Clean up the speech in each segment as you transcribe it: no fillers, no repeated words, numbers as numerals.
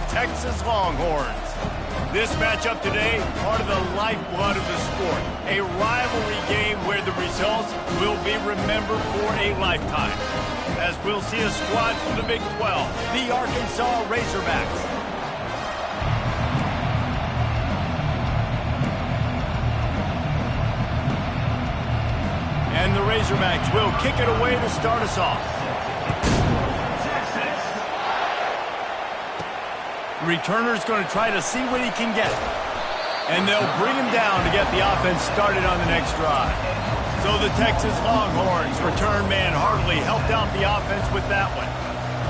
Texas Longhorns. This matchup today, part of the lifeblood of the sport. A rivalry game where the results will be remembered for a lifetime. As we'll see a squad from the Big 12, the Arkansas Razorbacks. And the Razorbacks will kick it away to start us off. The returner's going to try to see what he can get. And they'll bring him down to get the offense started on the next drive. So the Texas Longhorns return man Hartley helped out the offense with that one.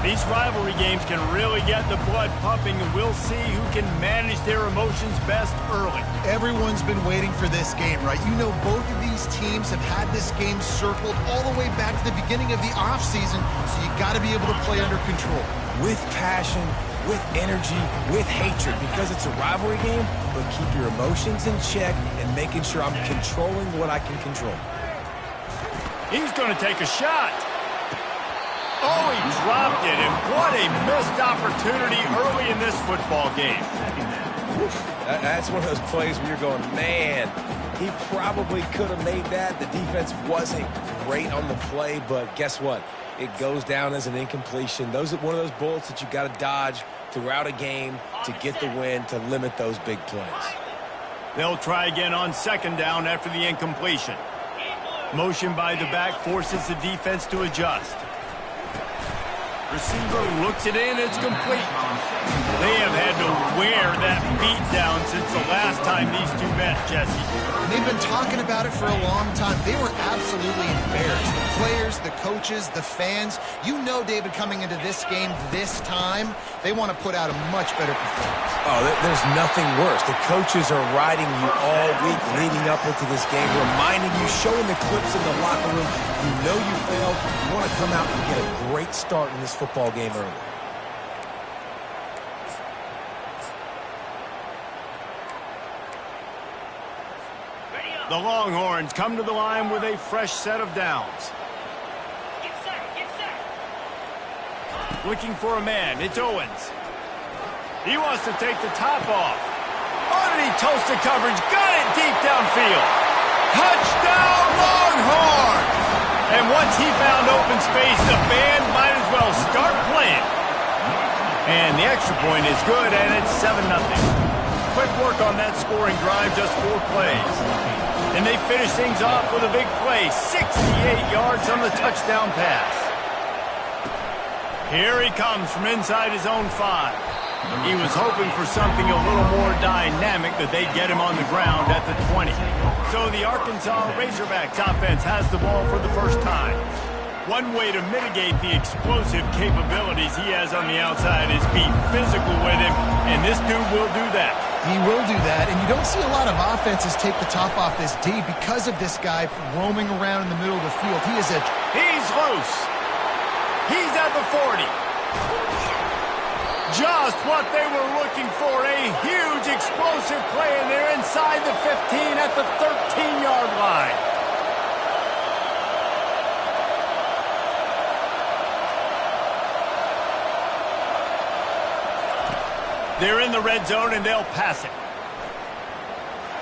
These rivalry games can really get the blood pumping, and we'll see who can manage their emotions best early. Everyone's been waiting for this game, right? You know, both of these teams have had this game circled all the way back to the beginning of the offseason, so you got to be able to play under control. With passion, with energy, with hatred, because it's a rivalry game, but keep your emotions in check and making sure I'm controlling what I can control. He's going to take a shot. Oh, he dropped it, and what a missed opportunity early in this football game. That's one of those plays where you're going, man, he probably could have made that. The defense wasn't great on the play, but guess what? It goes down as an incompletion. Those are one of those bullets that you got to dodge throughout a game to get the win, to limit those big plays. They'll try again on second down after the incompletion. Motion by the back forces the defense to adjust. Receiver looks it in, it's complete. They have had to wear that beat down since the last time these two met, Jesse. They've been talking about it for a long time. They were absolutely embarrassed. The players, the coaches, the fans. You know, David, coming into this game this time, they want to put out a much better performance. Oh, there's nothing worse. The coaches are riding you all week leading up into this game, reminding you, showing the clips in the locker room. You know you failed. You want to come out and get a great start in this football game early. The Longhorns come to the line with a fresh set of downs. Looking for a man, it's Owens. He wants to take the top off. Oh, did he toast the coverage? Got it deep downfield. Touchdown, Longhorns! And once he found open space, the band might as well start playing. And the extra point is good, and it's 7-0. Quick work on that scoring drive, just 4 plays. And they finish things off with a big play, 68 yards on the touchdown pass. Here he comes from inside his own 5. He was hoping for something a little more dynamic, that they'd get him on the ground at the 20. So the Arkansas Razorbacks offense has the ball for the first time. One way to mitigate the explosive capabilities he has on the outside is be physical with him, and this dude will do that. He will do that, and you don't see a lot of offenses take the top off this D because of this guy roaming around in the middle of the field. He's loose. He's at the 40. Just what they were looking for, a huge explosive play, and they're inside the 15 at the 13-yard line. They're in the red zone, and they'll pass it.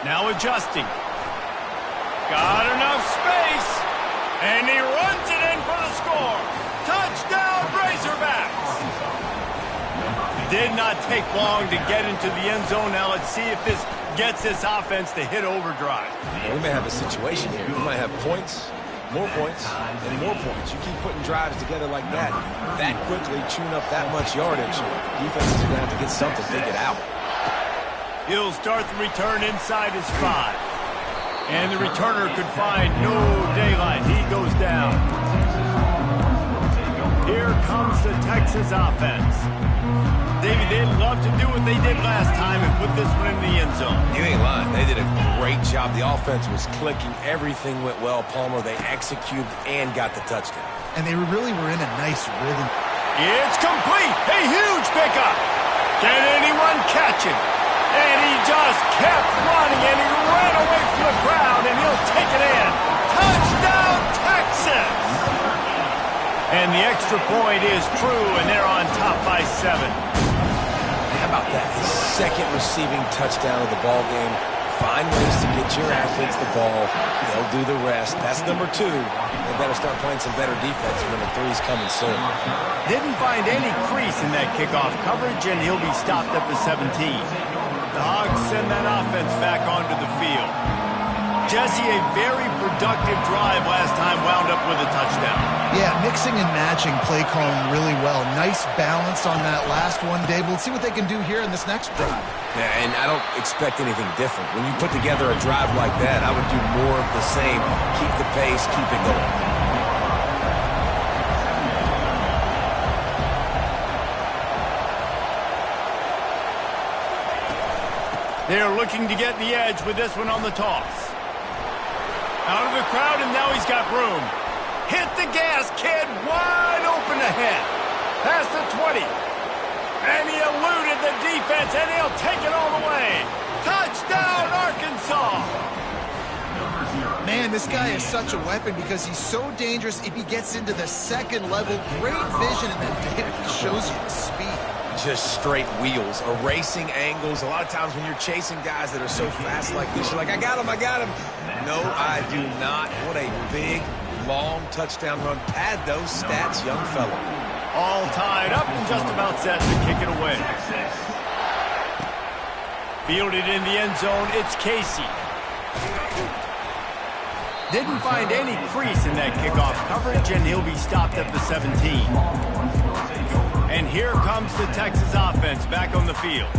Now adjusting. Got enough space, and he runs it in for the score. Touchdown, Razorbacks! Did not take long to get into the end zone. Now let's see if this gets this offense to hit overdrive. Yeah, we may have a situation here. We might have points, more points, and more points. You keep putting drives together like that quickly, chewing up that much yardage, defense is going to have to get something figured out. He'll start the return inside his 5. And the returner could find no daylight. He goes down. Here comes the Texas offense. David, they'd love to do what they did last time and put this one in the end zone. You ain't lying. They did a great job. The offense was clicking. Everything went well, Palmer. They executed and got the touchdown. and they really were in a nice rhythm. It's complete. A huge pickup. Can anyone catch him? And he just kept running, and he ran away from the crowd, and he'll take it in. Touchdown, Texas! And the extra point is true, and they're on top by 7. Yeah, about that? His second receiving touchdown of the ball game. Find ways to get your athletes the ball. They'll do the rest. That's number 2. They better start playing some better defense. Number 3's coming soon. Didn't find any crease in that kickoff coverage, and he'll be stopped at the 17. The Hogs send that offense back onto the field. Jesse, a very productive drive last time, wound up with a touchdown. Yeah, mixing and matching play calling really well. Nice balance on that last one, Dave. We'll see what they can do here in this next drive. Yeah, and I don't expect anything different. When you put together a drive like that, I would do more of the same. Keep the pace, keep it going. They're looking to get the edge with this one on the toss. Out of the crowd, and now he's got room. Hit the gas, kid. Wide open ahead. Past the 20. And he eluded the defense, and he'll take it all the way. Touchdown, Arkansas. Man, this guy is such a weapon because he's so dangerous if he gets into the second level. Great vision, and then David shows you the speed. Just straight wheels, erasing angles. A lot of times when you're chasing guys that are so fast like this, you're like, I got him. No, I do not. What a big, long touchdown run. Pad those stats, young fella. All tied up and just about set to kick it away. Fielded in the end zone, it's Casey. Didn't find any crease in that kickoff coverage, and he'll be stopped at the 17. And here comes the Texas offense back on the field.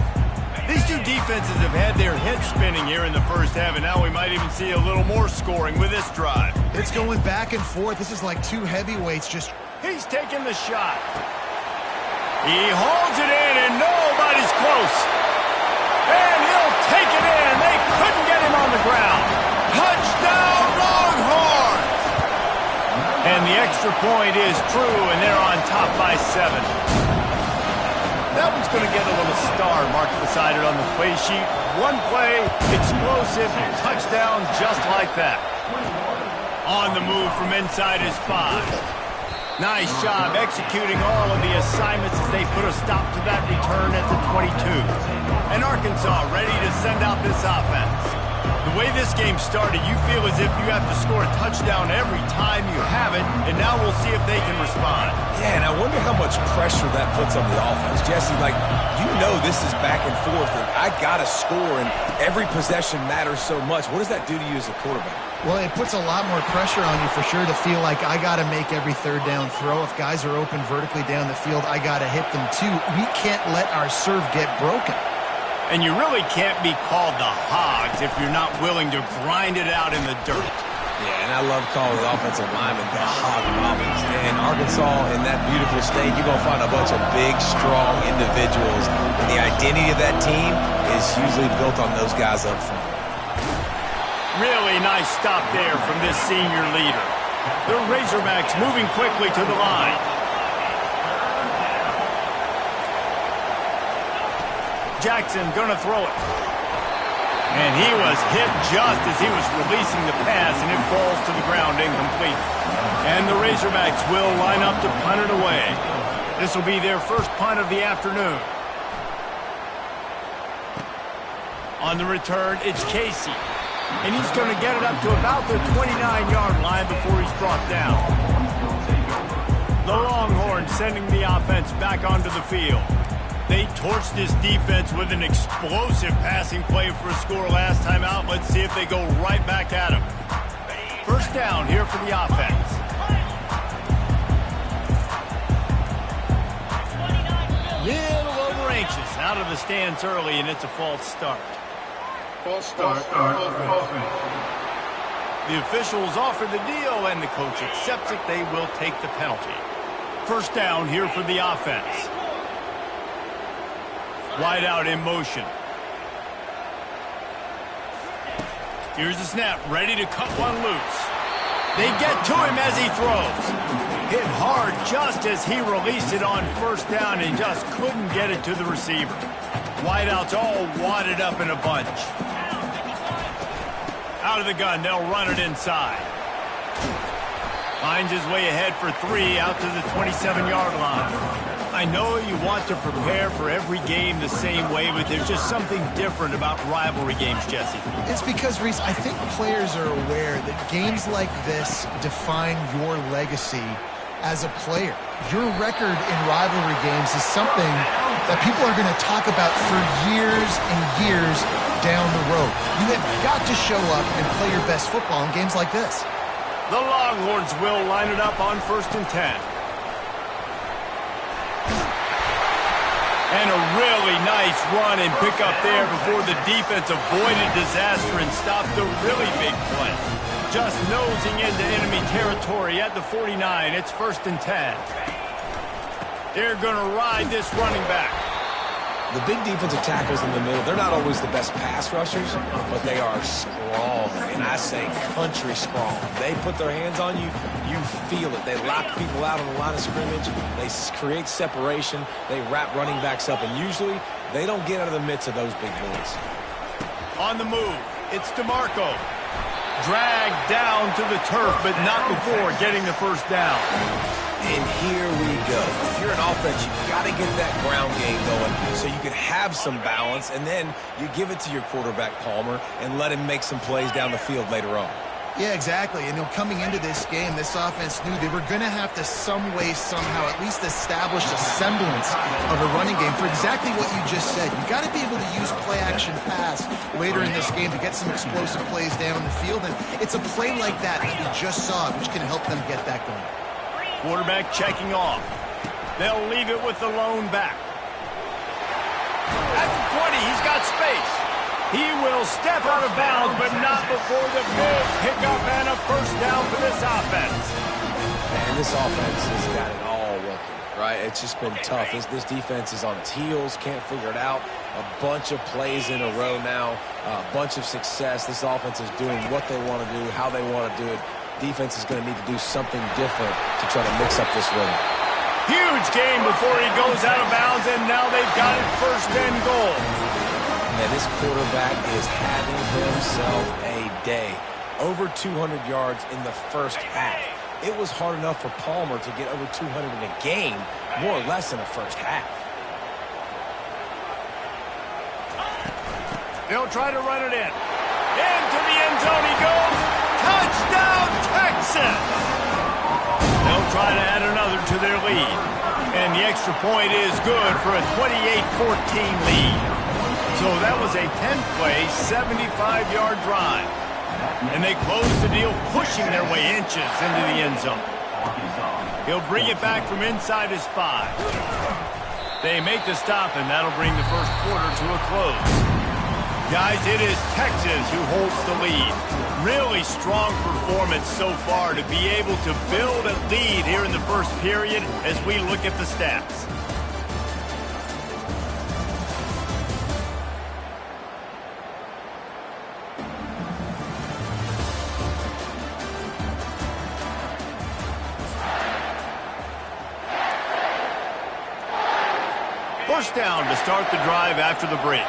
These two defenses have had their heads spinning here in the first half, and now we might even see a little more scoring with this drive. It's going back and forth. This is like two heavyweights just... He's taking the shot. He holds it in, and nobody's close. And he'll take it in. They couldn't get him on the ground. Touchdown, Longhorns! And the extra point is true, and they're on top by 7. That one's going to get a little star marked beside it on the play sheet. One play, explosive, touchdown just like that. On the move from inside his 5. Nice job executing all of the assignments as they put a stop to that return at the 22. And Arkansas ready to send out this offense. The way this game started, you feel as if you have to score a touchdown every time you have it, and now we'll see if they can respond. Yeah, and I wonder how much pressure that puts on the offense. Jesse, like, you know this is back and forth, and I got to score, and every possession matters so much. What does that do to you as a quarterback? Well, it puts a lot more pressure on you for sure to feel like I got to make every third down throw. If guys are open vertically down the field, I got to hit them too. We can't let our serve get broken. And you really can't be called the Hogs if you're not willing to grind it out in the dirt. Yeah, and I love calling the offensive linemen the Hog Robbins. And Arkansas, in that beautiful state, you're going to find a bunch of big, strong individuals. And the identity of that team is usually built on those guys up front. Really nice stop there from this senior leader. The Razorbacks moving quickly to the line. Jackson gonna throw it. And he was hit just as he was releasing the pass, and it falls to the ground incomplete. And the Razorbacks will line up to punt it away. This will be their first punt of the afternoon. On the return, it's Casey. And he's going to get it up to about the 29-yard line before he's brought down. The Longhorns sending the offense back onto the field. They torched this defense with an explosive passing play for a score last time out. Let's see if they go right back at him. First down here for the offense. Little over anxious. Out of the stands early, and it's a false start. False start. The officials offer the deal, and the coach accepts it. They will take the penalty. First down here for the offense. Wide out in motion. Here's the snap, ready to cut one loose. They get to him as he throws. Hit hard just as he released it on first down and just couldn't get it to the receiver. Wideouts all wadded up in a bunch. Out of the gun, they'll run it inside. Finds his way ahead for 3 out to the 27-yard line. I know you want to prepare for every game the same way, but there's just something different about rivalry games, Jesse. It's because, Reese, I think players are aware that games like this define your legacy as a player. Your record in rivalry games is something that people are going to talk about for years and years down the road. You have got to show up and play your best football in games like this. The Longhorns will line it up on 1st and 10. And a really nice run and pick up there before the defense avoided disaster and stopped the really big play. Just nosing into enemy territory at the 49. It's 1st and 10. They're going to ride this running back. The big defensive tackles in the middle, they're not always the best pass rushers, but they are strong, and I say country strong. They put their hands on you, you feel it. They lock people out on the line of scrimmage. They create separation. They wrap running backs up, and usually they don't get out of the midst of those big boys. On the move, it's DeMarco. Dragged down to the turf, but not before getting the first down. And here we go. If you're an offense, you've got to get that ground game going so you can have some balance, and then you give it to your quarterback, Palmer, and let him make some plays down the field later on. Yeah, exactly. And coming into this game, this offense knew they were going to have to some way, somehow, at least establish a semblance of a running game for exactly what you just said. You got to be able to use play-action pass later in this game to get some explosive plays down on the field. And it's a play like that that we just saw, which can help them get that going. Quarterback checking off. They'll leave it with the lone back. At the 20, he's got space. He will step out of bounds, but not before the big pickup and a first down for this offense. And this offense has got it all working, right? It's just been tough. This defense is on its heels, can't figure it out. A bunch of plays in a row now, a bunch of success. This offense is doing what they want to do, how they want to do it. Defense is going to need to do something different to try to mix up this rhythm. Huge game before he goes out of bounds, and now they've got it 1st and goal. Man, this quarterback is having himself a day. Over 200 yards in the first half. It was hard enough for Palmer to get over 200 in a game, more or less in the first half. They'll try to run it in. Into the end zone he goes. Touchdown, Texas! They'll try to add another to their lead. And the extra point is good for a 28-14 lead. So that was a 10-play, 75-yard drive. And they close the deal, pushing their way inches into the end zone. He'll bring it back from inside his 5. They make the stop, and that'll bring the first quarter to a close. Guys, it is Texas who holds the lead. Really strong performance so far to be able to build a lead here in the first period as we look at the stats. First down to start the drive after the break.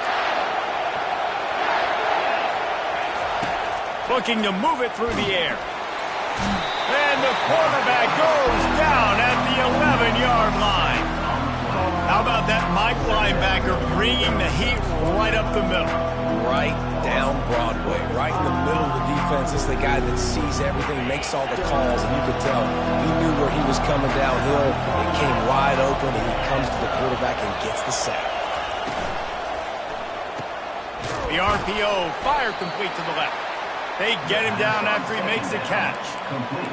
Looking to move it through the air. And the quarterback goes down at the 11-yard line. How about that Mike linebacker bringing the heat right up the middle? Right down Broadway, right in the middle of the defense. This is the guy that sees everything, makes all the calls, and you could tell he knew where he was coming downhill. It came wide open, and he comes to the quarterback and gets the sack. The RPO, fire complete to the left. They get him down after he makes the catch.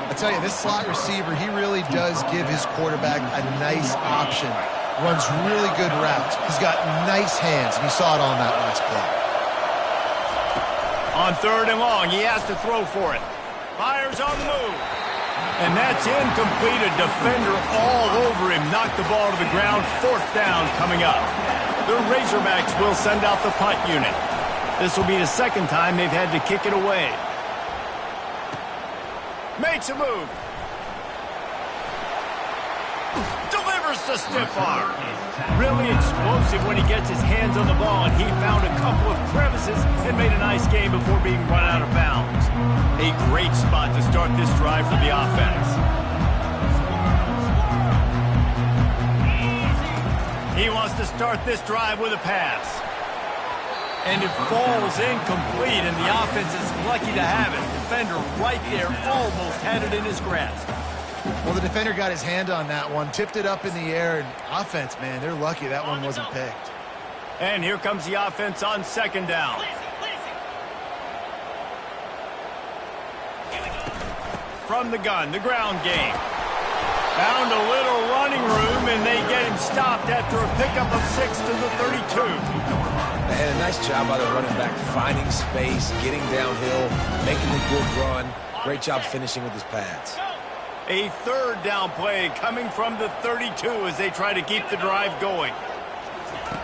I tell you, this slot receiver, he really does give his quarterback a nice option. Runs really good routes. He's got nice hands, and you saw it on that last play. On 3rd and long, he has to throw for it. Fires on the move. And that's incomplete. A defender all over him. Knocked the ball to the ground. 4th down coming up. The Razorbacks will send out the punt unit. This will be the second time they've had to kick it away. Makes a move. Delivers the stiff arm. Really explosive when he gets his hands on the ball, and he found a couple of crevices and made a nice game before being run out of bounds. A great spot to start this drive for the offense. He wants to start this drive with a pass. And it falls incomplete, and the offense is lucky to have it. Defender right there almost had it in his grasp. Well, the defender got his hand on that one, tipped it up in the air, and offense, man, they're lucky that one wasn't picked. And here comes the offense on second down. From the gun, the ground game. Found a little running room, and they get him stopped after a pickup of 6 to the 32. And a nice job by the running back, finding space, getting downhill, making a good run. Great job finishing with his pads. A third down play coming from the 32 as they try to keep the drive going.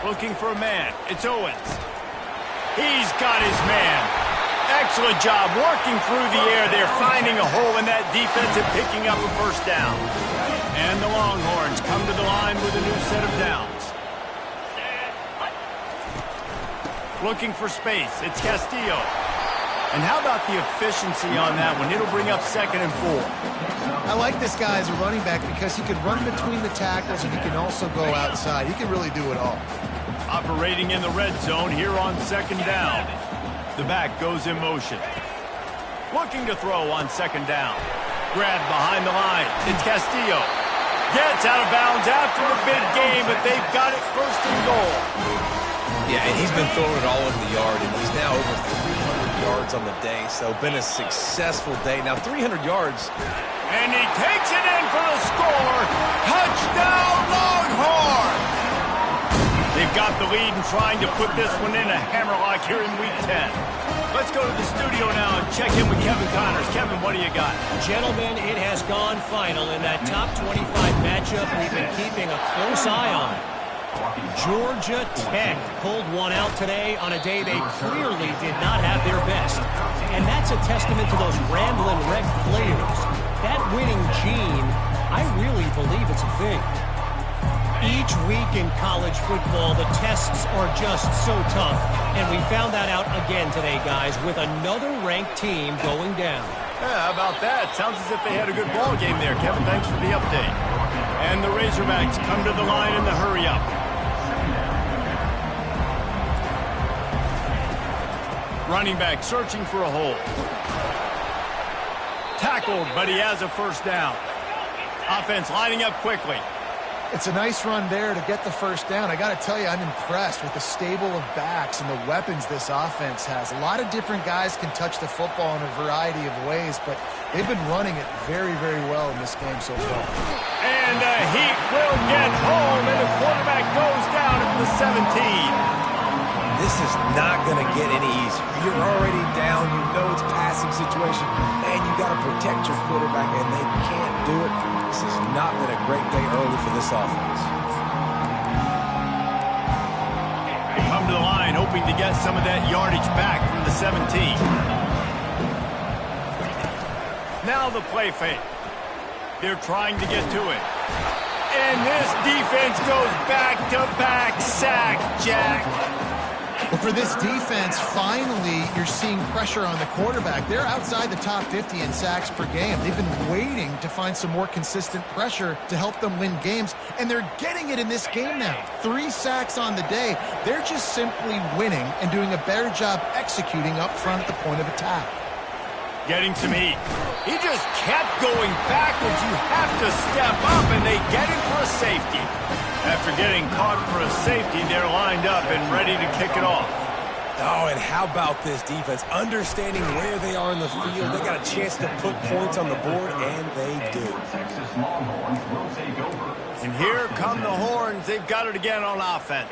Looking for a man. It's Owens. He's got his man. Excellent job working through the air there, finding a hole in that defense and picking up a first down. And the Longhorns come to the line with a new set of downs. Looking for space. It's Castillo. And how about the efficiency on that one? It'll bring up 2nd and 4. I like this guy as a running back because he can run between the tackles and he can also go outside. He can really do it all. Operating in the red zone here on 2nd down. The back goes in motion. Looking to throw on 2nd down. Grabbed behind the line. It's Castillo. Gets out of bounds after the big game, but they've got it 1st and goal. Yeah, and he's been throwing it all over the yard, and he's now over 300 yards on the day, so been a successful day. Now, 300 yards. And he takes it in for the score. Touchdown, Longhorn! They've got the lead and trying to put this one in a hammerlock here in Week 10. Let's go to the studio now and check in with Kevin Connors. Kevin, what do you got? Gentlemen, it has gone final in that top 25 matchup we've been keeping a close eye on. Georgia Tech pulled one out today on a day they clearly did not have their best. And that's a testament to those Ramblin' Wreck players. That winning gene, I really believe it's a thing. Each week in college football, the tests are just so tough. And we found that out again today, guys, with another ranked team going down. Yeah, how about that? Sounds as if they had a good ball game there. Kevin, thanks for the update. And the Razorbacks come to the line in the hurry-up. Running back searching for a hole. Tackled, but he has a first down. Offense lining up quickly. It's a nice run there to get the first down. I got to tell you, I'm impressed with the stable of backs and the weapons this offense has. A lot of different guys can touch the football in a variety of ways, but they've been running it very, very well in this game so far. And he will get home, and the quarterback goes down at the 17. This is not going to get any easier. You're already down. You know it's passing situation, and you got to protect your quarterback, and they can't do it. This has not been a great day early for this offense. They come to the line, hoping to get some of that yardage back from the 17. Now the play fake. They're trying to get to it. And this defense goes back-to-back sack, Jack. Well, for this defense, finally, you're seeing pressure on the quarterback. They're outside the top 50 in sacks per game. They've been waiting to find some more consistent pressure to help them win games, and they're getting it in this game now. 3 sacks on the day. They're just simply winning and doing a better job executing up front at the point of attack. Getting some heat. He just kept going backwards. You have to step up, and they get him for a safety. After getting caught for a safety, they're lined up and ready to kick it off. Oh, and how about this defense? Understanding where they are in the field. They got a chance to put points on the board, and they do. And here come the Horns. They've got it again on offense.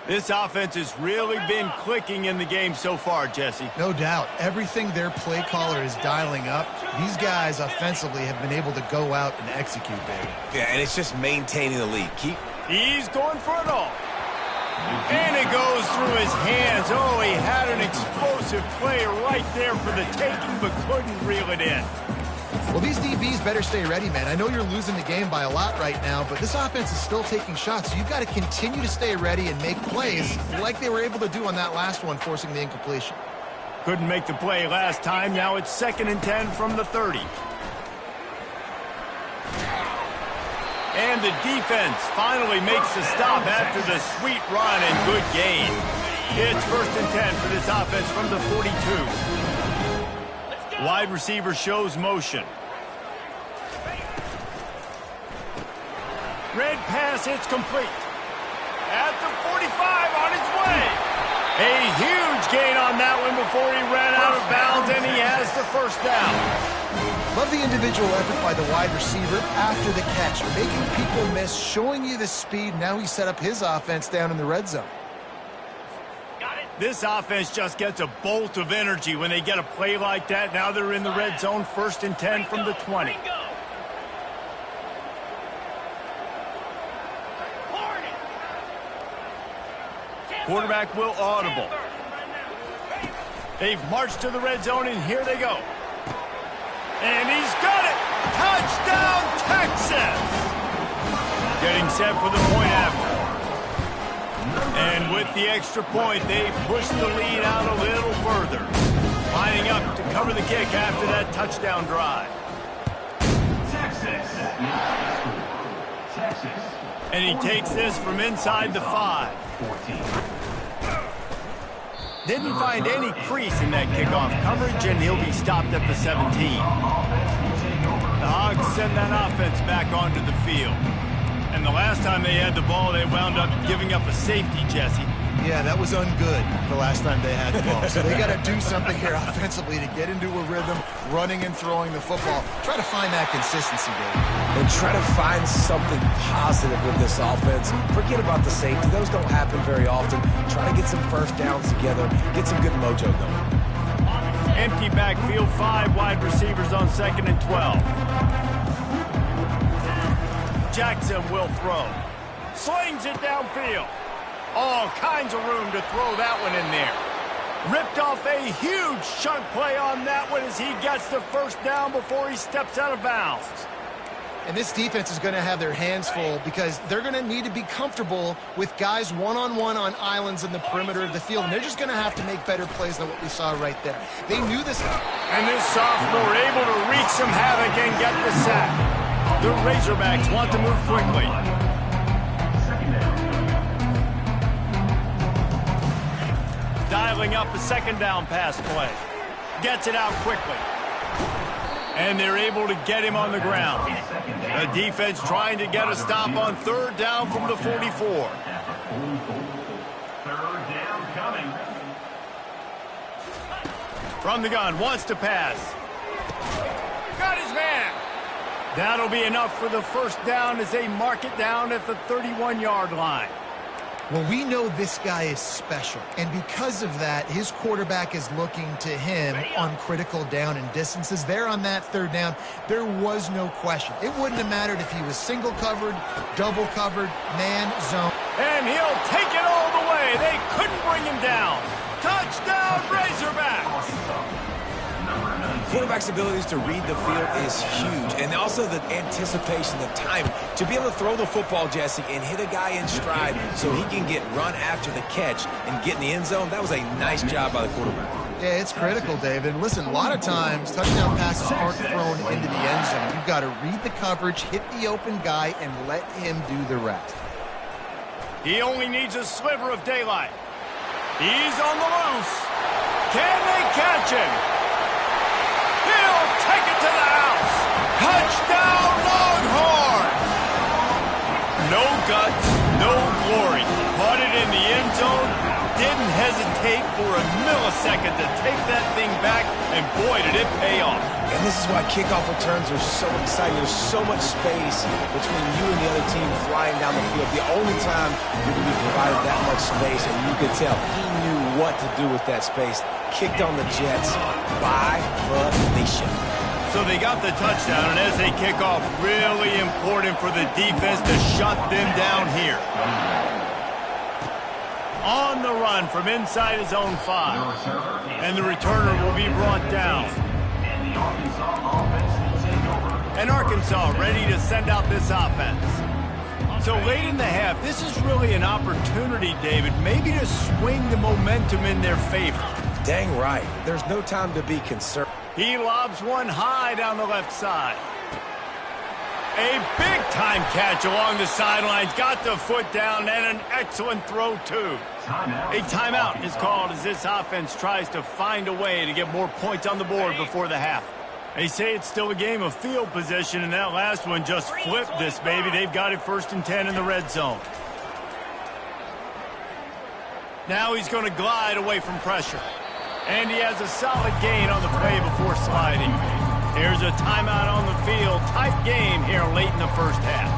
This offense has really been clicking in the game so far, Jesse. No doubt. Everything their play caller is dialing up, these guys offensively have been able to go out and execute, baby. Yeah, and it's just maintaining the lead. He's going for it all. And it goes through his hands. Oh, he had an explosive play right there for the taking, but couldn't reel it in. Well, these DBs better stay ready, man. I know you're losing the game by a lot right now, but this offense is still taking shots, so you've got to continue to stay ready and make plays like they were able to do on that last one, forcing the incompletion. Couldn't make the play last time. Now it's 2nd and 10 from the 30. And the defense finally makes the stop after the sweet run and good gain. It's 1st and 10 for this offense from the 42. Wide receiver shows motion. Red pass, it's complete. At the 45, on his way. A huge gain on that one before he ran out of bounds, and he has the first down. Love the individual effort by the wide receiver after the catch, making people miss, showing you the speed. Now he set up his offense down in the red zone. This offense just gets a bolt of energy when they get a play like that. Now they're in the red zone, 1st and 10 from the 20. Quarterback will audible. They've marched to the red zone, and here they go. And he's got it! Touchdown, Texas! Getting set for the point after. And with the extra point, they push the lead out a little further. Lining up to cover the kick after that touchdown drive. And he takes this from inside the 5. Didn't find any crease in that kickoff coverage, and he'll be stopped at the 17. The Hogs send that offense back onto the field. And the last time they had the ball, they wound up giving up a safety, Jesse. Yeah, that was ungood the last time they had the ball. So they got to do something here offensively to get into a rhythm, running and throwing the football. Try to find that consistency, Dave. And try to find something positive with this offense. Forget about the safety. Those don't happen very often. Try to get some first downs together, get some good mojo going. Empty backfield, 5 wide receivers on 2nd and 12. Jackson will throw. Slings it downfield. All kinds of room to throw that one in there. Ripped off a huge chunk play on that one as he gets the first down before he steps out of bounds. And this defense is going to have their hands full because they're going to need to be comfortable with guys one-on-one on islands in the perimeter of the field. And they're just going to have to make better plays than what we saw right there. They knew this. And this sophomore able to wreak some havoc and get the sack. The Razorbacks want to move quickly. Dialing up a 2nd down pass play. Gets it out quickly. And they're able to get him on the ground. The defense trying to get a stop on 3rd down from the 44. 3rd down coming. From the gun, wants to pass. Got his man. That'll be enough for the first down as they mark it down at the 31-yard line. Well, we know this guy is special, and because of that, his quarterback is looking to him on critical down and distances. There on that 3rd down, there was no question. It wouldn't have mattered if he was single covered, double covered, man, zone. And he'll take it all the way. They couldn't bring him down. Touchdown, Razorbacks! Quarterback's abilities to read the field is huge, and also the anticipation, the timing. To be able to throw the football, Jesse, and hit a guy in stride so he can get run after the catch and get in the end zone, that was a nice job by the quarterback. Yeah, it's critical, David. Listen, a lot of times touchdown passes aren't thrown into the end zone. You've got to read the coverage, hit the open guy, and let him do the rest. He only needs a sliver of daylight. He's on the loose. Can they catch him? He'll take it to the house. Touchdown, Longhorns! No guts, no glory. Caught it in the end zone. Didn't hesitate for a millisecond to take that thing back, and boy, did it pay off. And this is why kickoff returns are so exciting. There's so much space between you and the other team flying down the field. The only time you're going to be provided that much space, and you could tell he knew what to do with that space. Kicked on the Jets by Felicia. So they got the touchdown, and as they kick off, really important for the defense to shut them down here. On the run from inside his own 5. And the returner will be brought down. And Arkansas ready to send out this offense. So late in the half, this is really an opportunity, David, maybe to swing the momentum in their favor. Dang right. There's no time to be concerned. He lobs one high down the left side. A big-time catch along the sidelines. Got the foot down and an excellent throw, too. A timeout is called as this offense tries to find a way to get more points on the board before the half. They say it's still a game of field position, and that last one just flipped this, baby. They've got it 1st and 10 in the red zone. Now he's going to glide away from pressure. And he has a solid gain on the play before sliding. Here's a timeout on the field. Tight game here late in the first half.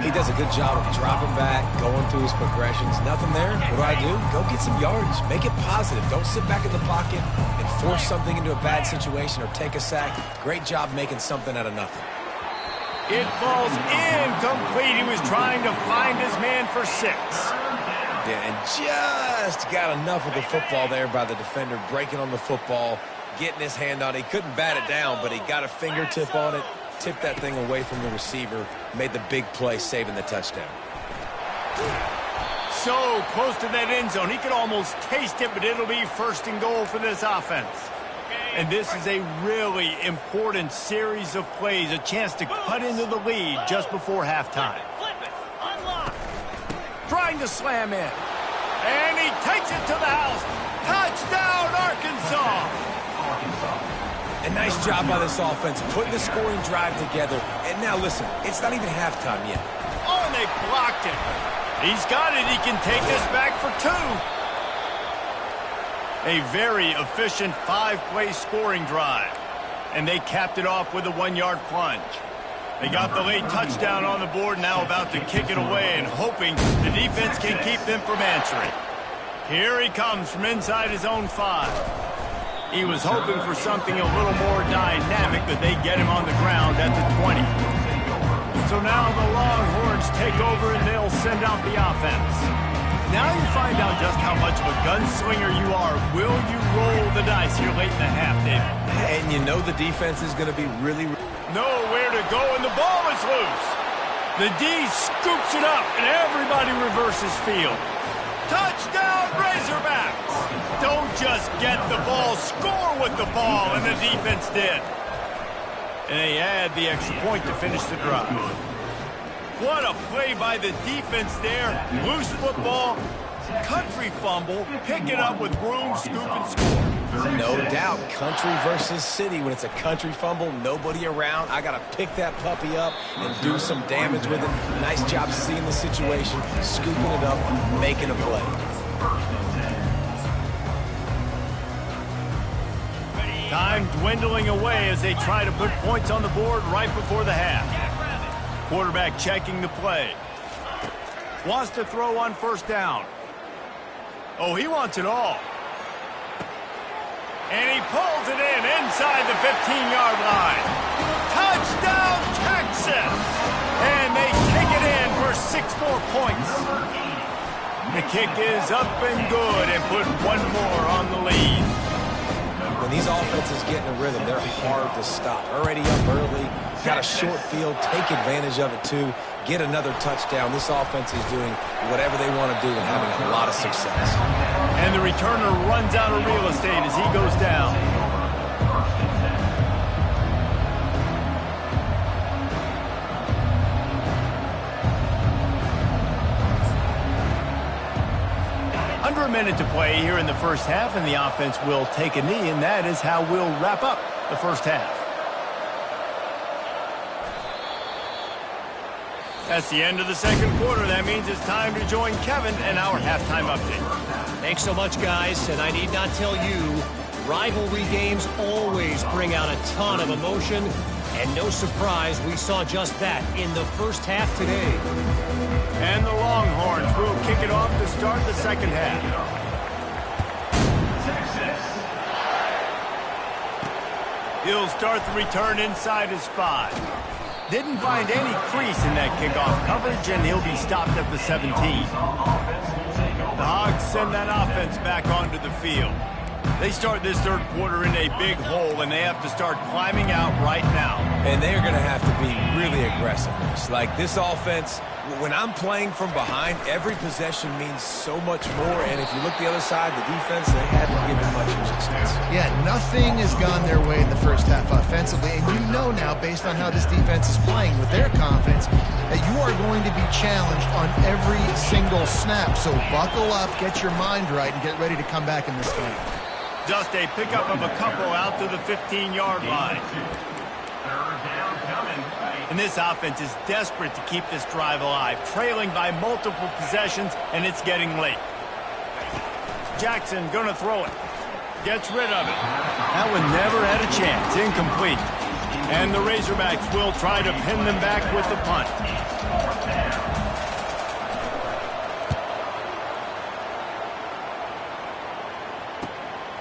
He does a good job of dropping back, going through his progressions. Nothing there. What do? Go get some yardage. Make it positive. Don't sit back in the pocket and force something into a bad situation or take a sack. Great job making something out of nothing. It falls incomplete. He was trying to find his man for 6. Yeah, and just got enough of the football there by the defender, breaking on the football, getting his hand on it. He couldn't bat it down, but he got a fingertip on it, tipped that thing away from the receiver, made the big play, saving the touchdown. So close to that end zone. He could almost taste it, but it'll be 1st and goal for this offense. And this is a really important series of plays, a chance to cut into the lead just before halftime. Trying to slam in. And he takes it to the house. Touchdown, Arkansas! A nice job by this offense, putting the scoring drive together. And now, listen, it's not even halftime yet. Oh, and they blocked him. He's got it. He can take this back for 2. A very efficient 5-play scoring drive. And they capped it off with a 1-yard plunge. They got the late touchdown on the board, now about to kick it away and hoping the defense can keep them from answering. Here he comes from inside his own 5. He was hoping for something a little more dynamic, but they get him on the ground at the 20. So now the Longhorns take over and they'll send out the offense. Now you find out just how much of a gunslinger you are. Will you roll the dice here late in the half, David? And you know the defense is going to be really... Nowhere to go, and the ball is loose. The D scoops it up, and everybody reverses field. Touchdown, Razorbacks! Don't just get the ball, score with the ball, and the defense did. And they add the extra point to finish the drive. What a play by the defense there. Loose football, country fumble, pick it up with room, scoop, and score. No doubt, country versus city. When it's a country fumble, nobody around, I got to pick that puppy up and do some damage with it. Nice job seeing the situation, scooping it up, making a play. Time dwindling away as they try to put points on the board right before the half. Quarterback checking the play. Wants to throw on 1st down. Oh, he wants it all. And he pulls it in inside the 15-yard line. Touchdown, Texas! And they take it in for 6 more points. The kick is up and good and put 1 more on the lead. When these offenses get in a rhythm, they're hard to stop. Already up early, got a short field, take advantage of it too, get another touchdown. This offense is doing whatever they want to do and having a lot of success. And the returner runs out of real estate as he goes down. Under a minute to play here in the first half, and the offense will take a knee, and that is how we'll wrap up the first half. That's the end of the second quarter. That means it's time to join Kevin and our halftime update. Thanks so much, guys, and I need not tell you, rivalry games always bring out a ton of emotion, and no surprise, we saw just that in the first half today. And the Longhorns will kick it off to start the second half. He'll start the return inside his 5. Didn't find any crease in that kickoff coverage, and he'll be stopped at the 17. The Hogs send that offense back onto the field. They start this third quarter in a big hole, and they have to start climbing out right now. And they're going to have to be really aggressive. Like this offense, When I'm playing from behind, every possession means so much more. And if you look the other side, the defense, they haven't given much resistance. Yeah, nothing has gone their way in the first half offensively. And you know now, based on how this defense is playing with their confidence, that you are going to be challenged on every single snap. So buckle up, get your mind right, and get ready to come back in this game. Just a pickup of a couple out to the 15-yard line. And this offense is desperate to keep this drive alive, trailing by multiple possessions, and it's getting late. Jackson gonna throw it. Gets rid of it. That one never had a chance. Incomplete. And the Razorbacks will try to pin them back with the punt.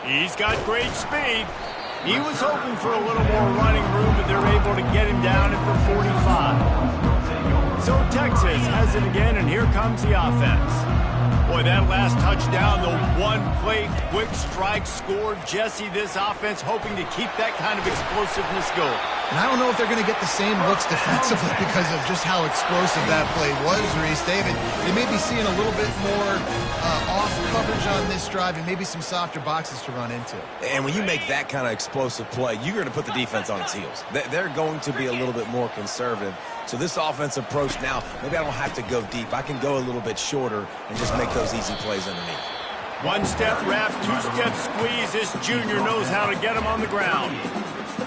He's got great speed. He was hoping for a little more running room, but they're able to get him down at the 45. So Texas has it again, and here comes the offense. Boy, that last touchdown, the one-play quick strike scored. Jesse, this offense hoping to keep that kind of explosiveness going. And I don't know if they're going to get the same looks defensively because of just how explosive that play was, Reese. David, they may be seeing a little bit more off coverage on this drive and maybe some softer boxes to run into. And when you make that kind of explosive play, you're going to put the defense on its heels. They're going to be a little bit more conservative. So this offense approach now, maybe I don't have to go deep. I can go a little bit shorter and just make those easy plays underneath. One-step wrap, two-step squeeze. This junior knows how to get him on the ground.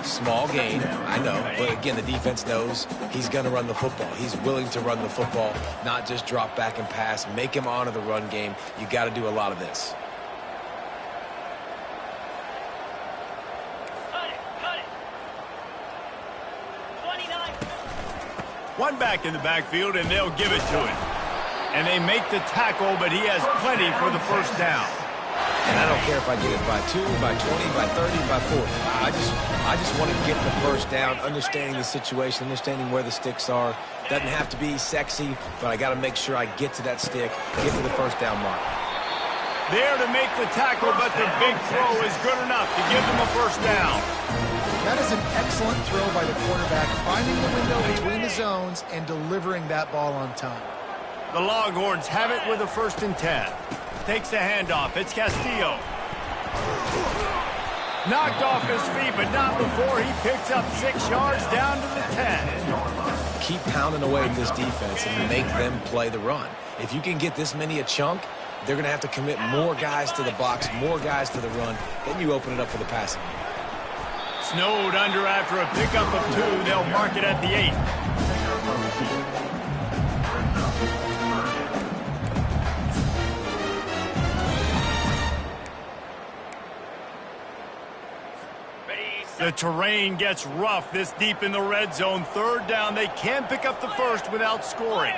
Small gain, I know, but again, the defense knows he's going to run the football. He's willing to run the football, not just drop back and pass, make him honor the run game. You got to do a lot of this. Cut it. 29. One back in the backfield, and they'll give it to him. And they make the tackle, but he has plenty for the first down. And I don't care if I get it by 2, by 20, by 30, by 40. I just want to get the first down, understanding the situation, understanding where the sticks are. Doesn't have to be sexy, but I got to make sure I get to that stick, get to the first down mark. There to make the tackle, but the big throw is good enough to give them a first down. That is an excellent throw by the quarterback, finding the window between the zones and delivering that ball on time. The Longhorns have it with a 1st and 10. Takes the handoff. It's Castillo. Knocked off his feet, but not before he picks up 6 yards down to the 10. Keep pounding away at this defense and make them play the run. If you can get this many a chunk, they're going to have to commit more guys to the box, more guys to the run. Then you open it up for the passing game. Snowed under after a pickup of 2. They'll mark it at the 8. The terrain gets rough this deep in the red zone. 3rd down. They can pick up the first without scoring.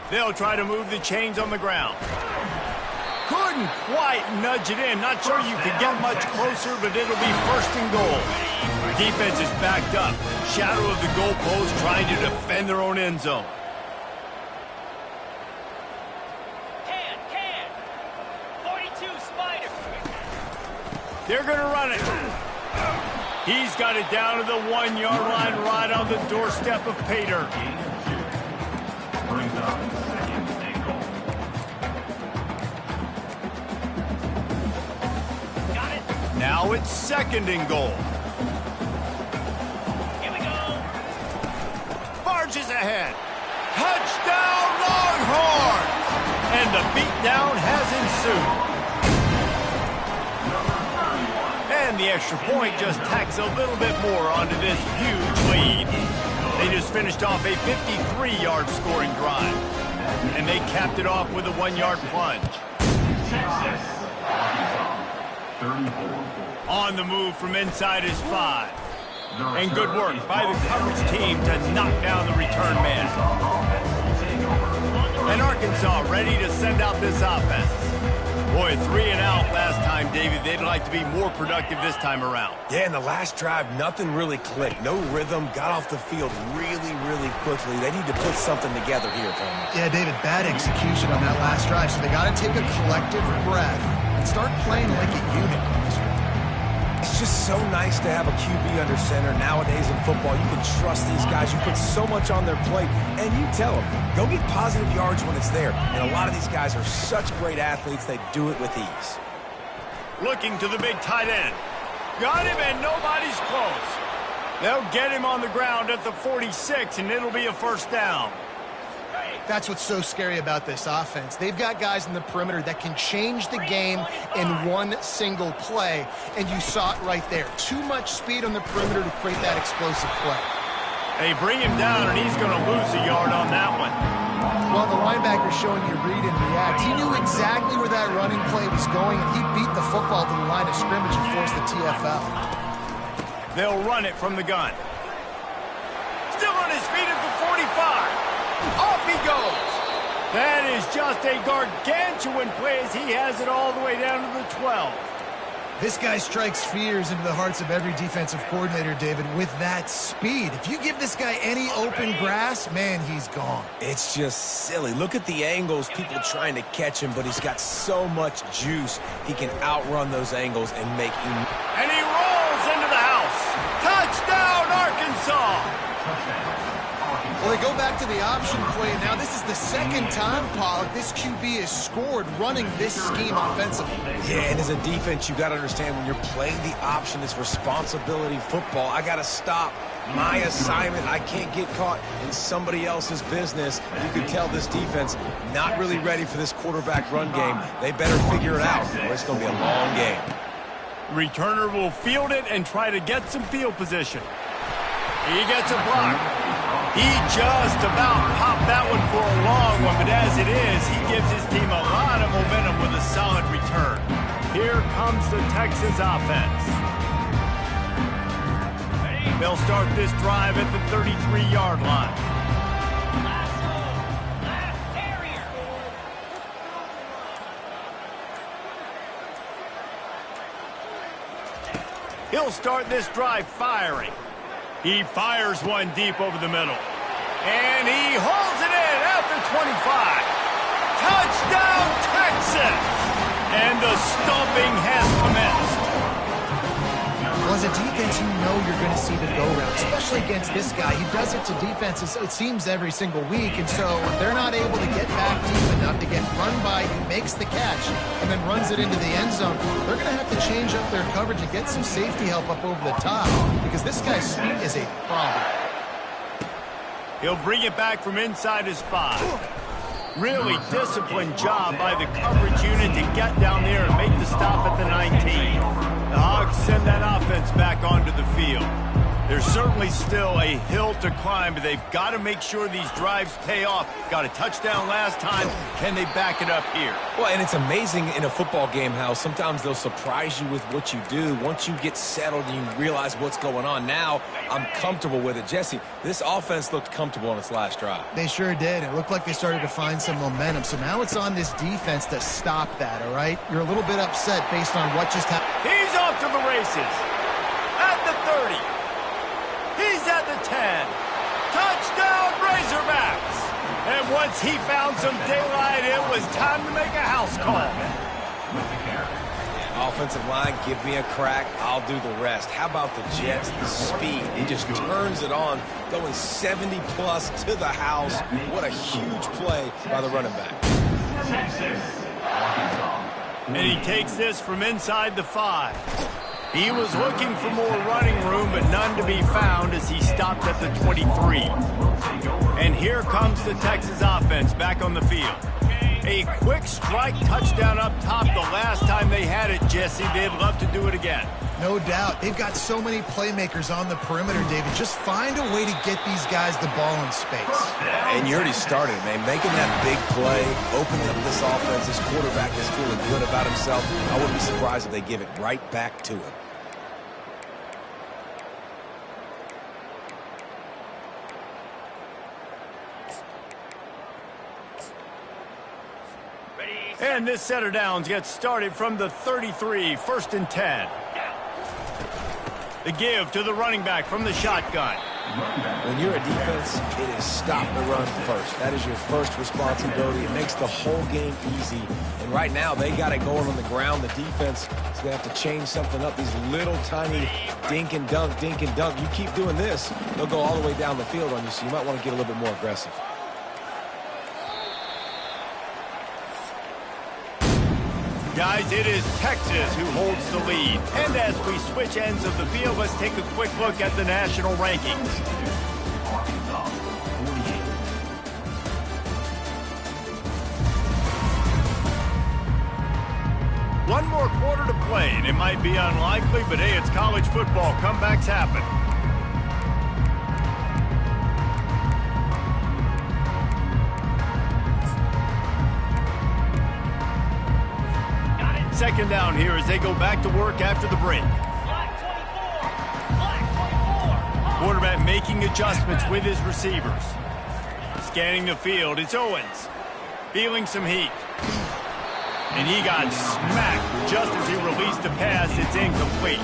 They'll try to move the chains on the ground. Couldn't quite nudge it in. Not sure you could get much closer, but it'll be 1st and goal. Defense is backed up. Shadow of the goalpost trying to defend their own end zone. They're going to run it. He's got it down to the 1-yard line right on the doorstep of Pater. Got it. Now it's 2nd and goal. Here we go. Barges ahead. Touchdown Longhorns! And the beatdown has ensued. And the extra point just tacks a little bit more onto this huge lead. They just finished off a 53-yard scoring drive. And they capped it off with a 1-yard plunge. On the move from inside his 5. And good work by the coverage team to knock down the return man. And Arkansas ready to send out this offense. Boy, 3 and out last time, David. They'd like to be more productive this time around. Yeah, in the last drive, nothing really clicked. No rhythm, got off the field really, really quickly. They need to put something together here, Tony. Yeah, David, bad execution on that last drive, so they got to take a collective breath and start playing like a unit. It's just so nice to have a QB under center. Nowadays in football, you can trust these guys. You put so much on their plate, and you tell them, go get positive yards when it's there. And a lot of these guys are such great athletes, they do it with ease. Looking to the big tight end. Got him, and nobody's close. They'll get him on the ground at the 46, and it'll be a first down. That's what's so scary about this offense. They've got guys in the perimeter that can change the game in one single play, and you saw it right there. Too much speed on the perimeter to create that explosive play. They bring him down, and he's going to lose a yard on that one. Well, the linebacker's showing you read and react. He knew exactly where that running play was going, and he beat the football to the line of scrimmage and forced the TFL. They'll run it from the gun. Still on his feet at the 45. Off he goes. That is just a gargantuan play as he has it all the way down to the 12. This guy strikes fears into the hearts of every defensive coordinator, David, with that speed. If you give this guy any open grass, man, he's gone. It's just silly. Look at the angles, people trying to catch him, but he's got so much juice. He can outrun those angles and make him. And he rolls into the house. Touchdown, Arkansas. Well, they go back to the option play. Now, this is the second time, Pollock, this QB has scored running this scheme offensively. Yeah, and as a defense, you got to understand when you're playing the option, it's responsibility football. I got to stop my assignment. I can't get caught in somebody else's business. You can tell this defense not really ready for this quarterback run game. They better figure it out, or it's going to be a long game. Returner will field it and try to get some field position. He gets a block. He just about popped that one for a long one, but as it is, he gives his team a lot of momentum with a solid return. Here comes the Texas offense. They'll start this drive at the 33-yard line. He'll start this drive firing. He fires one deep over the middle. And he holds it in at the 25. Touchdown, Texas! And the stomping has commenced. Well, as a defense, you know you're going to see the go-round, especially against this guy. He does it to defenses, it seems, every single week. And so if they're not able to get back deep enough to get run by, he makes the catch and then runs it into the end zone. They're going to have to change up their coverage and get some safety help up over the top because this guy's speed is a problem. He'll bring it back from inside his 5. Really disciplined job by the coverage unit to get down there and make the stop at the 19. The Hogs send that offense back onto the field. There's certainly still a hill to climb, but they've got to make sure these drives pay off. Got a touchdown last time. Can they back it up here? Well, and it's amazing in a football game how sometimes they'll surprise you with what you do. Once you get settled and you realize what's going on, now I'm comfortable with it. Jesse, this offense looked comfortable on its last drive. They sure did. It looked like they started to find some momentum. So now it's on this defense to stop that, all right? You're a little bit upset based on what just happened. He's off to the races. At the 30. He's at the 10. Touchdown, Razorbacks. And once he found some daylight, it was time to make a house call. Offensive line, give me a crack, I'll do the rest. How about the Jets, the speed? He just turns it on, going 70-plus to the house. What a huge play by the running back. And he takes this from inside the 5. He was looking for more running room, but none to be found as he stopped at the 23. And here comes the Texas offense back on the field. A quick strike touchdown up top the last time they had it, Jesse. They'd love to do it again. No doubt. They've got so many playmakers on the perimeter, David. Just find a way to get these guys the ball in space. And you already started, man. Making that big play, opening up this offense. This quarterback is feeling good about himself. I wouldn't be surprised if they give it right back to him. And this set of downs gets started from the 33, 1st and 10. The give to the running back from the shotgun. When you're a defense, it is stop the run first. That is your first responsibility. It makes the whole game easy. And right now, they got it going on the ground. The defense is going to have to change something up. These little tiny dink and dunk, dink and dunk. You keep doing this, they'll go all the way down the field on you, so you might want to get a little bit more aggressive. Guys, it is Texas who holds the lead. And as we switch ends of the field, let's take a quick look at the national rankings. One more quarter to play, and it might be unlikely, but hey, it's college football. Comebacks happen. Second down here as they go back to work after the break. Quarterback making adjustments with his receivers. Scanning the field, it's Owens. Feeling some heat. And he got smacked just as he released the pass. It's incomplete.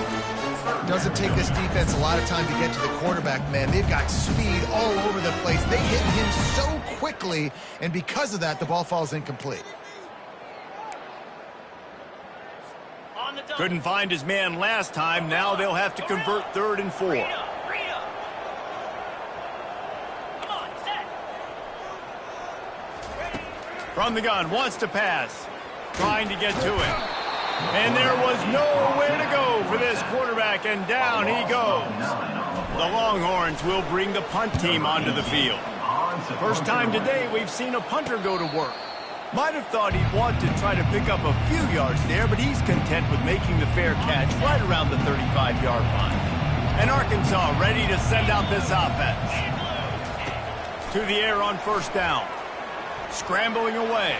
Doesn't take this defense a lot of time to get to the quarterback, man. They've got speed all over the place. They hit him so quickly, and because of that, the ball falls incomplete. Couldn't find his man last time. Now they'll have to convert 3rd and 4. From the gun, wants to pass. Trying to get to it. And there was nowhere to go for this quarterback, and down he goes. The Longhorns will bring the punt team onto the field. First time today we've seen a punter go to work. Might have thought he'd want to try to pick up a few yards there, but he's content with making the fair catch right around the 35-yard line. And Arkansas ready to send out this offense. To the air on first down. Scrambling away.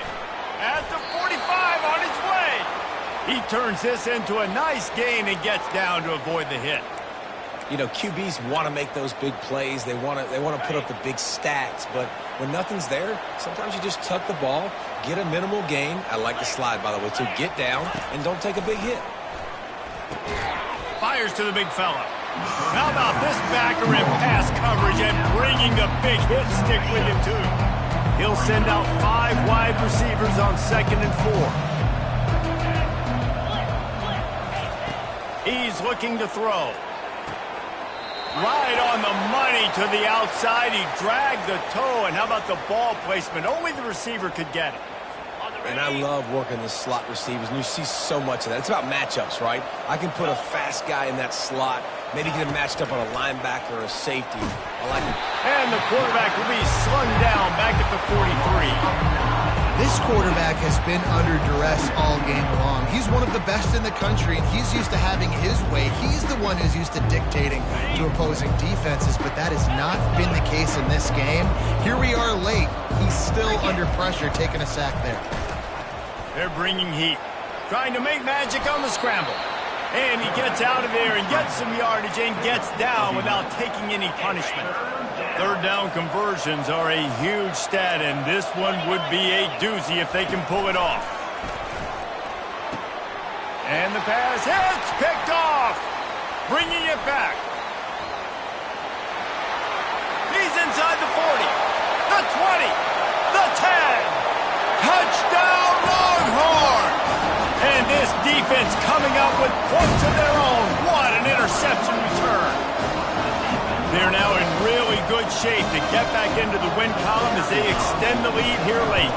At the 45 on his way. He turns this into a nice gain and gets down to avoid the hit. You know, QBs want to make those big plays. They want to put up the big stats. But when nothing's there, sometimes you just tuck the ball, get a minimal gain. I like the slide, by the way, to get down and don't take a big hit. Fires to the big fella. How about this backer in pass coverage and bringing the big hit stick with him, too. He'll send out 5 wide receivers on 2nd and 4. He's looking to throw. Right on the money to the outside. He dragged the toe, and how about the ball placement? Only the receiver could get it. And I love working the slot receivers, and you see so much of that. It's about matchups, right? I can put a fast guy in that slot, maybe get him matched up on a linebacker or a safety. I like it. And the quarterback will be slung down back at the 43. This quarterback has been under duress all game long. He's one of the best in the country, and he's used to having his way. He's the one who's used to dictating to opposing defenses, but that has not been the case in this game. Here we are late. He's still under pressure, taking a sack there. They're bringing heat, trying to make magic on the scramble. And he gets out of there and gets some yardage and gets down without taking any punishment. 3rd down conversions are a huge stat, and this one would be a doozy if they can pull it off. And the pass hits, picked off, bringing it back. He's inside the 40, the 20, the 10. Touchdown, Longhorns! And this defense coming up with points of their own. What an interception return. They're now in really good shape to get back into the win column as they extend the lead here late.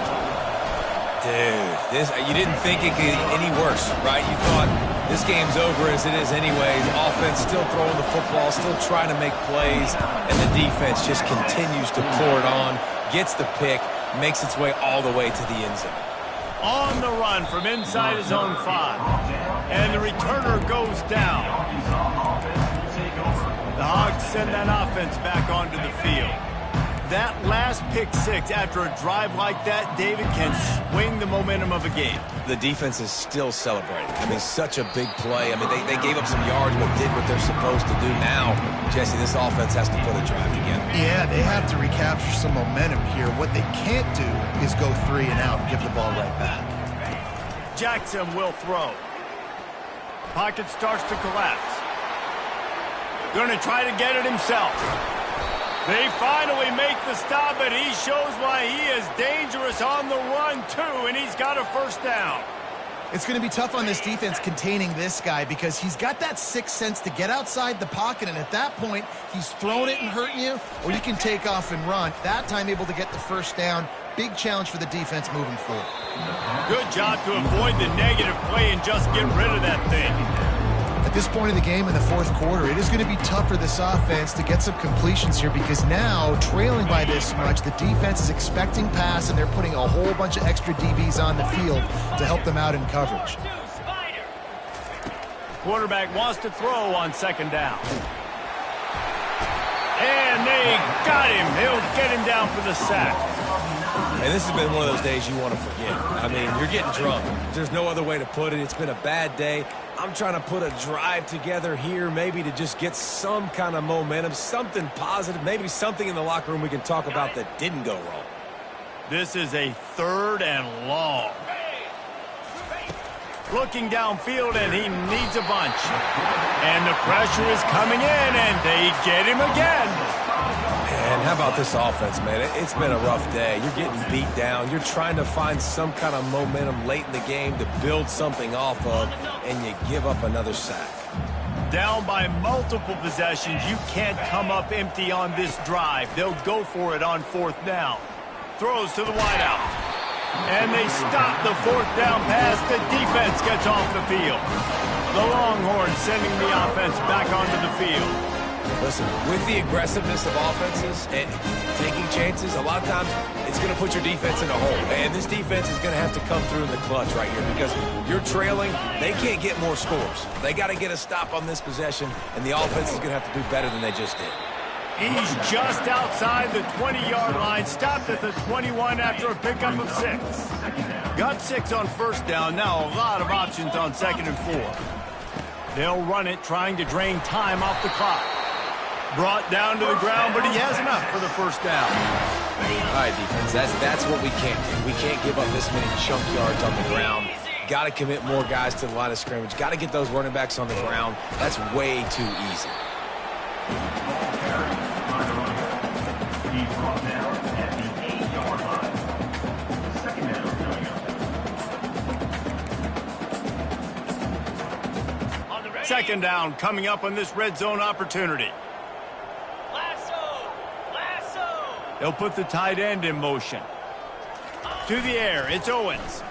Dude, you didn't think it could get any worse, right? You thought this game's over as it is anyways. Offense still throwing the football, still trying to make plays, and the defense just continues to pour it on, gets the pick, makes its way all the way to the end zone. On the run from inside his own 5. And the returner goes down. The Hogs send that offense back onto the field. That last pick 6 after a drive like that, David, can swing the momentum of a game. The defense is still celebrating. I mean, such a big play. I mean, they gave up some yards but did what they're supposed to do. Now, Jesse, this offense has to put a drive together. Yeah, they have to recapture some momentum here. What they can't do is go 3 and out and give the ball right back. Jackson will throw. Pocket starts to collapse. Going to try to get it himself. They finally make the stop, and he shows why he is dangerous on the run, too, and he's got a first down. It's going to be tough on this defense containing this guy because he's got that sixth sense to get outside the pocket, and at that point, he's throwing it and hurting you, or you can take off and run. That time able to get the first down. Big challenge for the defense moving forward. Good job to avoid the negative play and just get rid of that thing. At this point in the game in the fourth quarter, it is going to be tough for this offense to get some completions here because now, trailing by this much, the defense is expecting pass, and they're putting a whole bunch of extra DBs on the field to help them out in coverage. Quarterback wants to throw on second down. And they got him. He'll get him down for the sack. And this has been one of those days you want to forget. I mean, you're getting drunk. There's no other way to put it. It's been a bad day. I'm trying to put a drive together here maybe to just get some kind of momentum, something positive, maybe something in the locker room we can talk about that didn't go wrong. This is a 3rd and long. Looking downfield, and he needs a bunch. And the pressure is coming in, and they get him again. And how about this offense, man? It's been a rough day. You're getting beat down. You're trying to find some kind of momentum late in the game to build something off of, and you give up another sack. Down by multiple possessions, you can't come up empty on this drive. They'll go for it on 4th down. Throws to the wideout. And they stop the 4th down pass. The defense gets off the field. The Longhorns sending the offense back onto the field. Listen, with the aggressiveness of offenses and taking chances, a lot of times it's going to put your defense in a hole. And this defense is going to have to come through in the clutch right here because you're trailing. They can't get more scores. They got to get a stop on this possession, and the offense is going to have to do better than they just did. He's just outside the 20-yard line, stopped at the 21 after a pickup of 6. Got 6 on first down, now a lot of options on 2nd and 4. They'll run it, trying to drain time off the clock. Brought down to the ground, but he has enough for the first down. All right, defense, that's what we can't do. We can't give up this many chunk yards on the ground. Got to commit more guys to the line of scrimmage. Got to get those running backs on the ground. That's way too easy. Second down coming up on this red zone opportunity. They'll put the tight end in motion. To the air, it's Owens.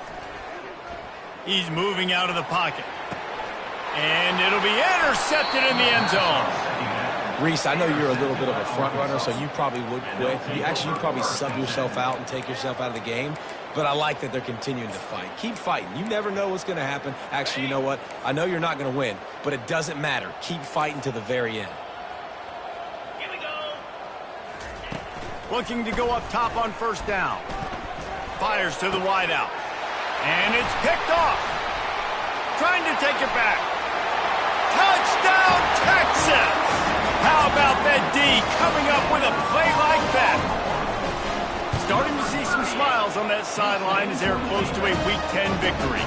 He's moving out of the pocket. And it'll be intercepted in the end zone. Reese, I know you're a little bit of a front runner, so you probably would quit. You probably sub yourself out and take yourself out of the game. But I like that they're continuing to fight. Keep fighting. You never know what's going to happen. Actually, you know what? I know you're not going to win, but it doesn't matter. Keep fighting to the very end. Looking to go up top on first down. Fires to the wideout. And it's picked off. Trying to take it back. Touchdown, Texas! How about that D coming up with a play like that? Starting to see some smiles on that sideline as they're close to a Week 10 victory.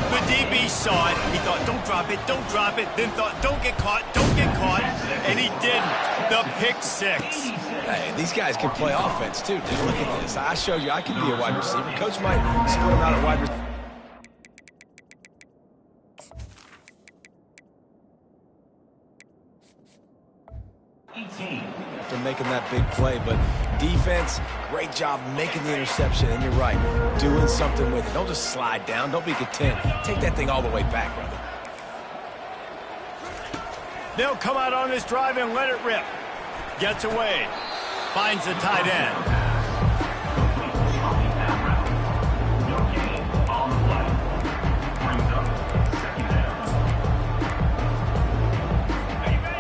The DB saw it. He thought, don't drop it, don't drop it. Then thought, don't get caught, don't get caught. And he didn't. The pick 6. Hey, these guys can play offense, too. Just look at this. I showed you I can be a wide receiver. Coach might split them out at wide receiver. After making that big play, but defense, great job making the interception, and you're right, doing something with it. Don't just slide down. Don't be content. Take that thing all the way back, brother. They'll come out on this drive and let it rip. Gets away. Finds the tight end.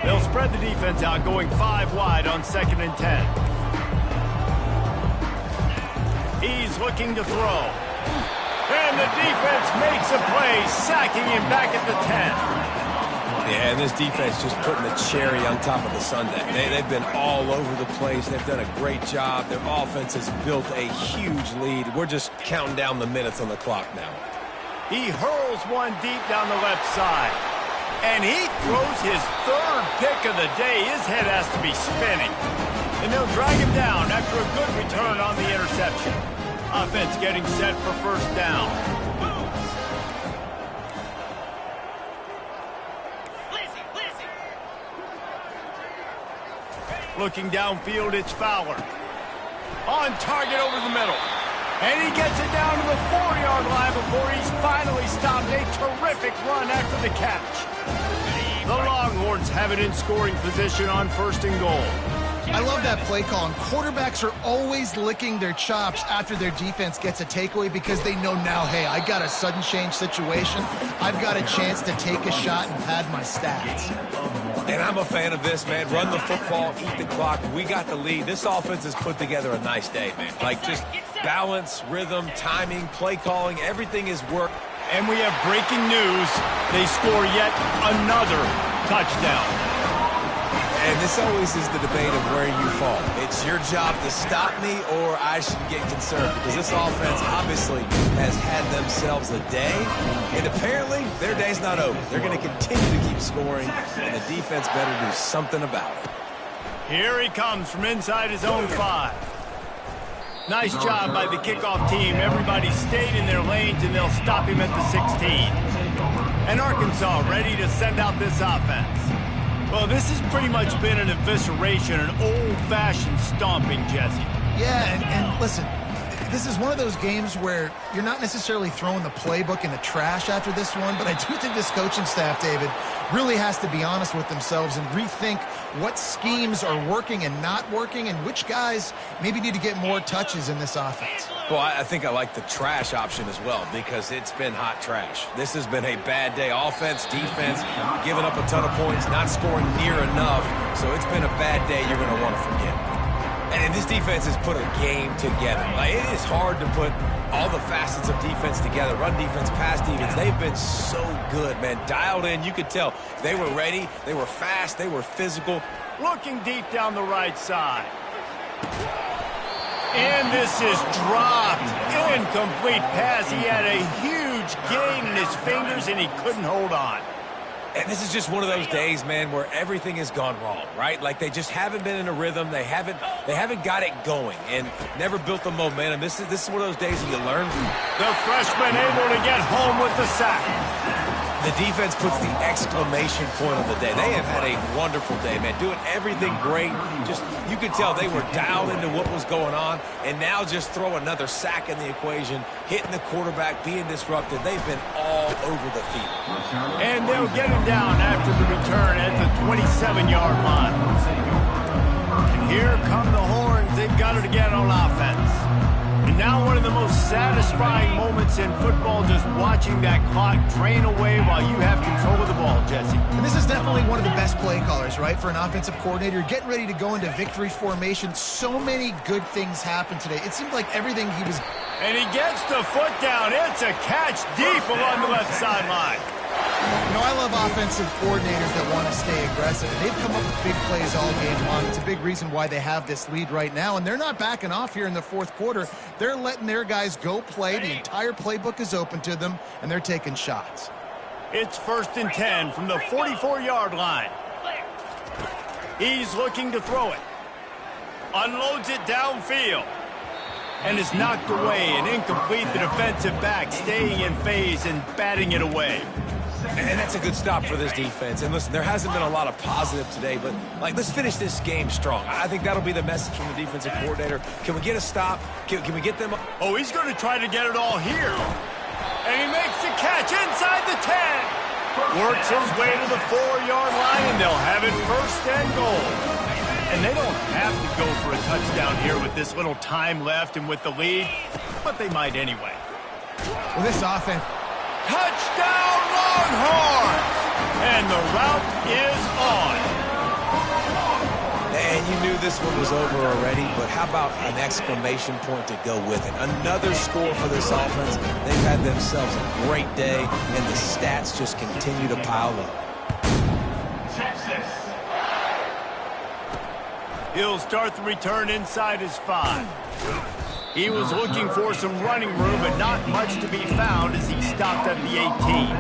They'll spread the defense out, going 5 wide on 2nd and 10. He's looking to throw. And the defense makes a play, sacking him back at the 10. Yeah, and this defense just putting the cherry on top of the sundae. They've been all over the place. They've done a great job. Their offense has built a huge lead. We're just counting down the minutes on the clock now. He hurls one deep down the left side. And he throws his third pick of the day. His head has to be spinning. And they'll drag him down after a good return on the interception. Offense getting set for first down. Looking downfield, it's Fowler. On target over the middle. And he gets it down to the 4-yard line before he's finally stopped. A terrific run after the catch. The Longhorns have it in scoring position on first and goal. I love that play call. And quarterbacks are always licking their chops after their defense gets a takeaway because they know now, hey, I got a sudden change situation. I've got a chance to take a shot and pad my stats. And I'm a fan of this, man. Run the football, eat the clock. We got the lead. This offense has put together a nice day, man. Like, just balance, rhythm, timing, play calling, everything is work. And we have breaking news. They score yet another touchdown. And this always is the debate of where you fall. It's your job to stop me or I should get concerned because this offense obviously has had themselves a day. And apparently their day's not over. They're going to continue to keep scoring, and the defense better do something about it. Here he comes from inside his own 5. Nice job by the kickoff team. Everybody stayed in their lanes, and they'll stop him at the 16. And Arkansas ready to send out this offense. Well, this has pretty much been an evisceration, an old-fashioned stomping, Jesse. Yeah, and listen, this is one of those games where you're not necessarily throwing the playbook in the trash after this one, but I do think this coaching staff, David, really has to be honest with themselves and rethink what schemes are working and not working and which guys maybe need to get more touches in this offense. Well, I think I like the trash option as well because it's been hot trash. This has been a bad day. Offense, defense, giving up a ton of points, not scoring near enough. So it's been a bad day you're going to want to forget. And this defense has put a game together. Like, it is hard to put all the facets of defense together. Run defense, pass defense. They've been so good, man. Dialed in. You could tell they were ready. They were fast. They were physical. Looking deep down the right side. And this is dropped. Incomplete pass. He had a huge gain in his fingers, and he couldn't hold on. And this is just one of those days, man, where everything has gone wrong, right? Like, they just haven't been in a rhythm. They haven't got it going and never built the momentum. This is one of those days that you learn. The freshman able to get home with the sack. The defense puts the exclamation point on the day. They have had a wonderful day, man, doing everything great. Just, you could tell they were dialed into what was going on, and now just throw another sack in the equation, hitting the quarterback, being disrupted. They've been all over the field. And they'll get him down after the return at the 27-yard line. And here come the horns. They've got it again on offense. And now one of the most satisfying moments in football, just watching that clock drain away while you have control of the ball, Jesse. And this is definitely one of the best play callers, right, for an offensive coordinator. Getting ready to go into victory formation. So many good things happened today. It seemed like everything he was... And he gets the foot down. It's a catch deep along the left sideline. You know, I love offensive coordinators that want to stay aggressive. And they've come up with big plays all game long. It's a big reason why they have this lead right now. And they're not backing off here in the fourth quarter. They're letting their guys go play. The entire playbook is open to them, and they're taking shots. It's 1st and 10 from the 44-yard line. He's looking to throw it. Unloads it downfield. And is knocked away and incomplete. The defensive back staying in phase and batting it away. And that's a good stop for this defense. And listen, there hasn't been a lot of positive today, but, like, let's finish this game strong. I think that'll be the message from the defensive coordinator. Can we get a stop? Can we get them? Oh, he's going to try to get it all here. And he makes the catch inside the 10. Works his way to the 4-yard line, and they'll have it 1st and goal. And they don't have to go for a touchdown here with this little time left and with the lead, but they might anyway. Well, this offense... Touchdown, Longhorns! And the route is on. And you knew this one was over already, but how about an exclamation point to go with it? Another score for this offense. They've had themselves a great day, and the stats just continue to pile up. Texas. He'll start the return inside his 5. He was looking for some running room, but not much to be found as he stopped at the 18.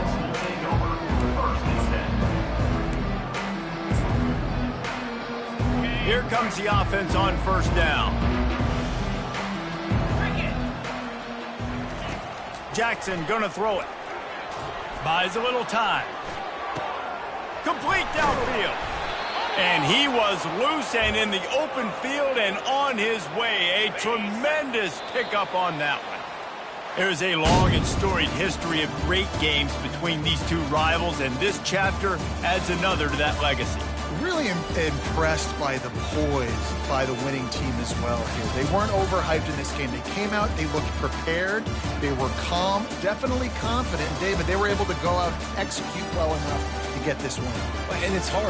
Here comes the offense on first down. Jackson gonna throw it. Buys a little time. Complete downfield. And he was loose and in the open field and on his way. A tremendous pickup on that one. There's a long and storied history of great games between these two rivals, and this chapter adds another to that legacy. Really impressed by the poise by the winning team as well here. They weren't overhyped in this game. They came out, they looked prepared, they were calm, definitely confident. And David, they were able to go out and execute well enough to get this win. And it's hard.